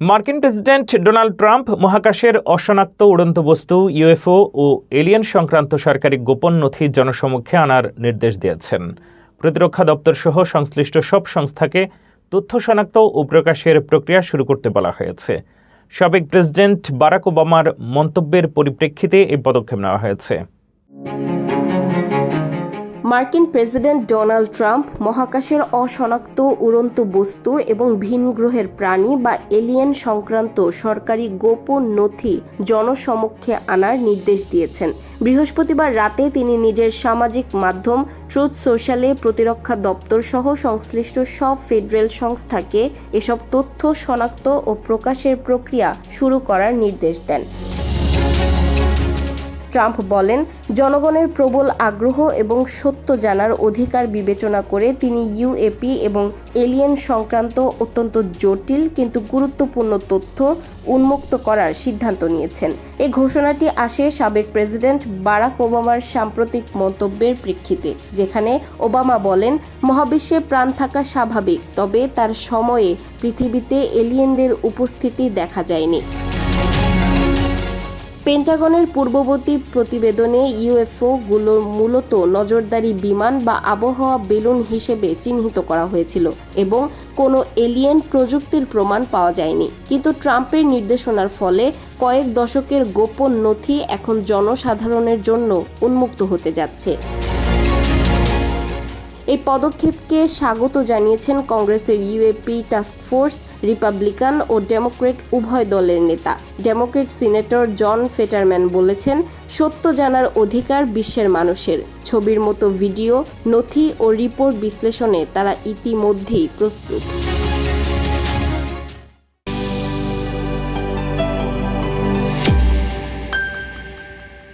মার্কিন president Donald Trump মহাকাশের অশনাক্ত উড়ন্ত বস্তু ইউএফও ও এলিয়েন সংক্রান্ত সরকারি গোপন নথি জনসমক্ষে আনার নির্দেশ দিয়েছেন। প্রতিরক্ষা দপ্তর সহ সংশ্লিষ্ট সব সংস্থাকে তথ্য শনাক্ত ও প্রকাশের প্রক্রিয়া শুরু করতে বলা হয়েছে। সাবেক প্রেসিডেন্ট বারাক ওবামার মন্তব্যের পরিপ্রেক্ষিতে এই পদক্ষেপ নেওয়া হয়েছে। মার্কিন প্রেসিডেন্ট ডোনাল্ড ট্রাম্প মহাকাশের অশনাক্ত উড়ন্ত বস্তু এবং ভিন গ্রহের প্রাণী বা এলিয়েন সংক্রান্ত সরকারি গোপন নথি জনসমক্ষে আনার নির্দেশ দিয়েছেন। বৃহস্পতিবার রাতে তিনি নিজের সামাজিক মাধ্যম ট্রুথ সোশ্যালে প্রতিরক্ষা দপ্তর সহ সংশ্লিষ্ট সব ফেডারেল সংস্থাকে এসব তথ্য শনাক্ত ও প্রকাশের প্রক্রিয়া শুরু করার নির্দেশ দেন। ট্রাম্প বলেন, জনগণের প্রবল আগ্রহ এবং সত্য জানার অধিকার বিবেচনা করে তিনি ইউএপি এবং এলিয়েন সংক্রান্ত অত্যন্ত জটিল কিন্তু গুরুত্বপূর্ণ তথ্য উন্মুক্ত করার সিদ্ধান্ত নিয়েছেন। এই ঘোষণাটি আসে সাবেক প্রেসিডেন্ট বারাক ওবামার সাম্প্রতিক মন্তব্যের প্রেক্ষিতে, যেখানে ওবামা বলেন, মহাবিশ্বে প্রাণ থাকা স্বাভাবিক, তবে তার সময়ে পৃথিবীতে এলিয়েনদের উপস্থিতি দেখা যায়নি। পেন্টাগনের পূর্ববর্তী প্রতিবেদনে ইউএফও-গুলো মূলত নজরদারি বিমান বা আবহাওয়া বেলুন হিসেবে চিহ্নিত করা হয়েছিল এবং কোনো এলিয়েন প্রযুক্তির প্রমাণ পাওয়া যায়নি। কিন্তু ট্রাম্পের নির্দেশনার ফলে কয়েক দশকের গোপন নথি এখন জনসাধারণের জন্য উন্মুক্ত হতে যাচ্ছে। এই পদক্ষেপকে স্বাগত জানিয়েছেন কংগ্রেসের ইউএপি টাস্কফোর্স, রিপাবলিকান ও ডেমোক্রেট উভয় দলের নেতা। ডেমোক্রেট সিনেটর জন ফেটারম্যান বলেছেন, সত্য জানার অধিকার বিশ্বের মানুষের। ছবির মতো ভিডিও, নথি ও রিপোর্ট বিশ্লেষণে তারা ইতিমধ্যেই প্রস্তুত।